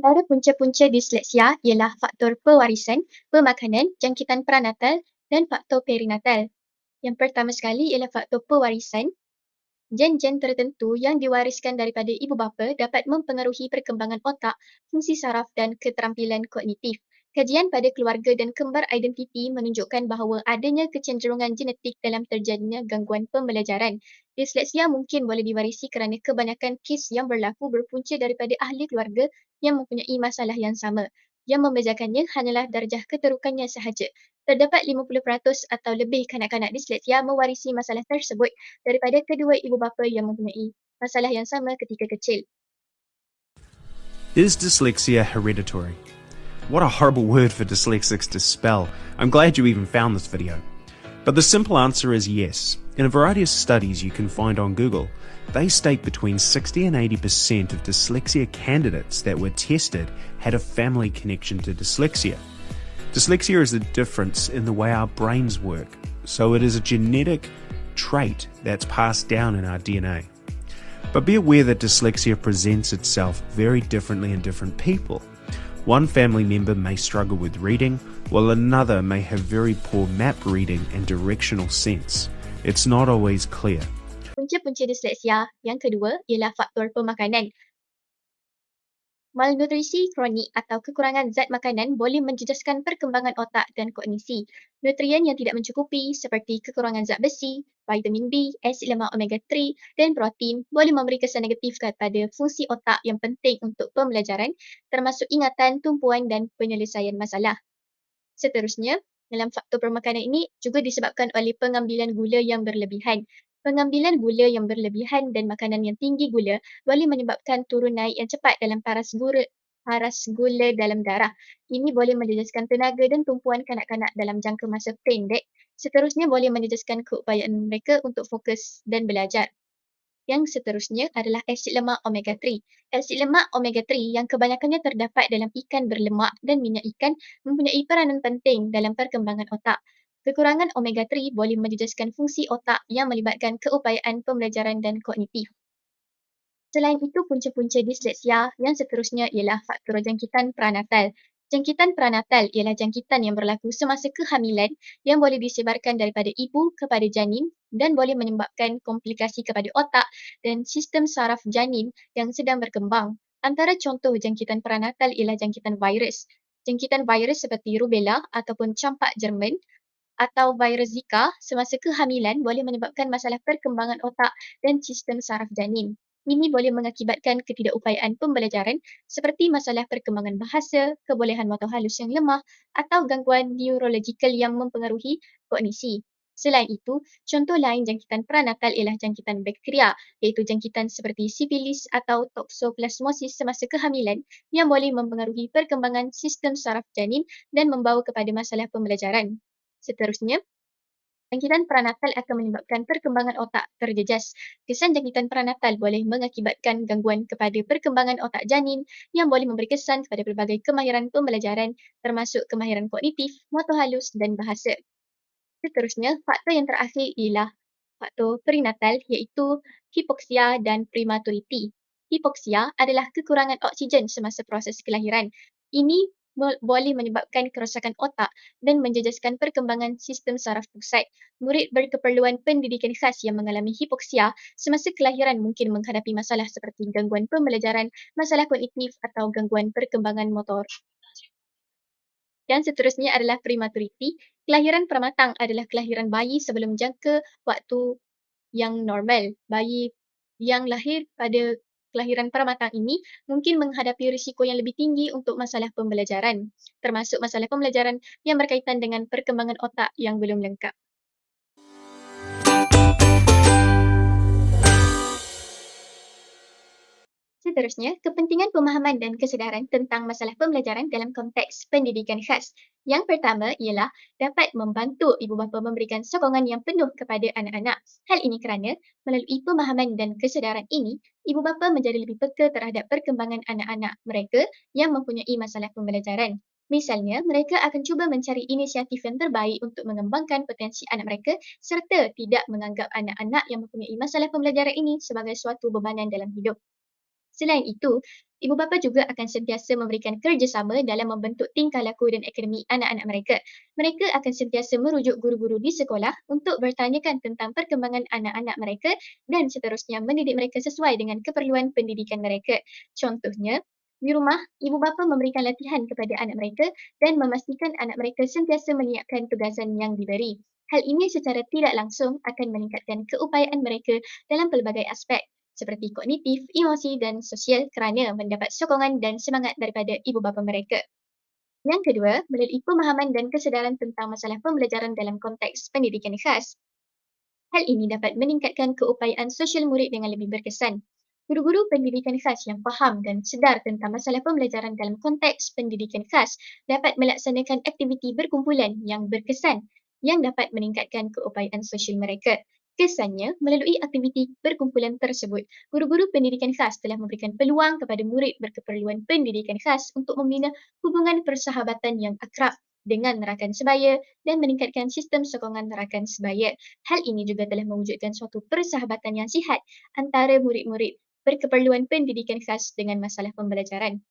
Antara punca-punca disleksia ialah faktor pewarisan, pemakanan, jangkitan pranatal dan faktor perinatal. Yang pertama sekali ialah faktor pewarisan. Gen-gen tertentu yang diwariskan daripada ibu bapa dapat mempengaruhi perkembangan otak, fungsi saraf dan keterampilan kognitif. Kajian pada keluarga dan kembar identiti menunjukkan bahawa adanya kecenderungan genetik dalam terjadinya gangguan pembelajaran. Disleksia mungkin boleh diwarisi kerana kebanyakan kes yang berlaku berpunca daripada ahli keluarga yang mempunyai masalah yang sama. Yang membezakannya hanyalah darjah keterukannya sahaja. Terdapat 50% atau lebih kanak-kanak disleksia mewarisi masalah tersebut daripada kedua ibu bapa yang mempunyai masalah yang sama ketika kecil. Is dyslexia hereditary? What a horrible word for dyslexics to spell. I'm glad you even found this video. But the simple answer is yes. In a variety of studies you can find on Google, they state between 60 and 80% of dyslexia candidates that were tested had a family connection to dyslexia. Dyslexia is a difference in the way our brains work, so it is a genetic trait that's passed down in our DNA. But be aware that dyslexia presents itself very differently in different people. One family member may struggle with reading, while another may have very poor map reading and directional sense. It's not always clear. Punca-punca disleksia yang kedua ialah faktor pemakanan. Malnutrisi kronik atau kekurangan zat makanan boleh menjejaskan perkembangan otak dan kognisi. Nutrien yang tidak mencukupi seperti kekurangan zat besi, vitamin B, asid lemak omega-3 dan protein boleh memberi kesan negatif kepada fungsi otak yang penting untuk pembelajaran termasuk ingatan, tumpuan dan penyelesaian masalah. Seterusnya, dalam faktor permakanan ini juga disebabkan oleh pengambilan gula yang berlebihan. Pengambilan gula yang berlebihan dan makanan yang tinggi gula boleh menyebabkan turun naik yang cepat dalam paras gula dalam darah. Ini boleh menjejaskan tenaga dan tumpuan kanak-kanak dalam jangka masa pendek. Seterusnya boleh menjejaskan keupayaan mereka untuk fokus dan belajar. Yang seterusnya adalah asid lemak omega-3. Asid lemak omega-3 yang kebanyakannya terdapat dalam ikan berlemak dan minyak ikan mempunyai peranan penting dalam perkembangan otak. Kekurangan omega-3 boleh menjejaskan fungsi otak yang melibatkan keupayaan pembelajaran dan kognitif. Selain itu, punca-punca disleksia yang seterusnya ialah faktor jangkitan pranatal. Jangkitan pranatal ialah jangkitan yang berlaku semasa kehamilan yang boleh disebarkan daripada ibu kepada janin dan boleh menyebabkan komplikasi kepada otak dan sistem saraf janin yang sedang berkembang. Antara contoh jangkitan pranatal ialah jangkitan virus. Jangkitan virus seperti rubella ataupun campak Jerman atau virus Zika semasa kehamilan boleh menyebabkan masalah perkembangan otak dan sistem saraf janin. Ini boleh mengakibatkan ketidakupayaan pembelajaran seperti masalah perkembangan bahasa, kebolehan motor halus yang lemah atau gangguan neurologikal yang mempengaruhi kognisi. Selain itu, contoh lain jangkitan pranatal ialah jangkitan bakteria, iaitu jangkitan seperti sifilis atau toksoplasmosis semasa kehamilan yang boleh mempengaruhi perkembangan sistem saraf janin dan membawa kepada masalah pembelajaran. Seterusnya, jangkitan pranatal akan menyebabkan perkembangan otak terjejas. Kesan jangkitan pranatal boleh mengakibatkan gangguan kepada perkembangan otak janin yang boleh memberi kesan kepada pelbagai kemahiran pembelajaran termasuk kemahiran kognitif, motor halus dan bahasa. Seterusnya, faktor yang terakhir ialah faktor perinatal iaitu hipoksia dan prematurity. Hipoksia adalah kekurangan oksigen semasa proses kelahiran. Ini boleh menyebabkan kerosakan otak dan menjejaskan perkembangan sistem saraf pusat. Murid berkeperluan pendidikan khas yang mengalami hipoksia semasa kelahiran mungkin menghadapi masalah seperti gangguan pembelajaran, masalah kognitif atau gangguan perkembangan motor. Yang seterusnya adalah prematurity. Kelahiran pramatang adalah kelahiran bayi sebelum jangka waktu yang normal. Bayi yang lahir pada kelahiran pramatang ini mungkin menghadapi risiko yang lebih tinggi untuk masalah pembelajaran, termasuk masalah pembelajaran yang berkaitan dengan perkembangan otak yang belum lengkap. Seterusnya, kepentingan pemahaman dan kesedaran tentang masalah pembelajaran dalam konteks pendidikan khas. Yang pertama ialah dapat membantu ibu bapa memberikan sokongan yang penuh kepada anak-anak. Hal ini kerana melalui pemahaman dan kesedaran ini, ibu bapa menjadi lebih peka terhadap perkembangan anak-anak mereka yang mempunyai masalah pembelajaran. Misalnya, mereka akan cuba mencari inisiatif yang terbaik untuk mengembangkan potensi anak mereka serta tidak menganggap anak-anak yang mempunyai masalah pembelajaran ini sebagai suatu bebanan dalam hidup. Selain itu, ibu bapa juga akan sentiasa memberikan kerjasama dalam membentuk tingkah laku dan akademik anak-anak mereka. Mereka akan sentiasa merujuk guru-guru di sekolah untuk bertanyakan tentang perkembangan anak-anak mereka dan seterusnya mendidik mereka sesuai dengan keperluan pendidikan mereka. Contohnya, di rumah, ibu bapa memberikan latihan kepada anak mereka dan memastikan anak mereka sentiasa menyiapkan tugasan yang diberi. Hal ini secara tidak langsung akan meningkatkan keupayaan mereka dalam pelbagai aspek seperti kognitif, emosi, dan sosial kerana mendapat sokongan dan semangat daripada ibu bapa mereka. Yang kedua, melalui pemahaman dan kesedaran tentang masalah pembelajaran dalam konteks pendidikan khas. Hal ini dapat meningkatkan keupayaan sosial murid dengan lebih berkesan. Guru-guru pendidikan khas yang faham dan sedar tentang masalah pembelajaran dalam konteks pendidikan khas dapat melaksanakan aktiviti berkumpulan yang berkesan yang dapat meningkatkan keupayaan sosial mereka. Kesannya, melalui aktiviti berkumpulan tersebut, guru-guru pendidikan khas telah memberikan peluang kepada murid berkeperluan pendidikan khas untuk membina hubungan persahabatan yang akrab dengan rakan sebaya dan meningkatkan sistem sokongan rakan sebaya. Hal ini juga telah mewujudkan suatu persahabatan yang sihat antara murid-murid berkeperluan pendidikan khas dengan masalah pembelajaran.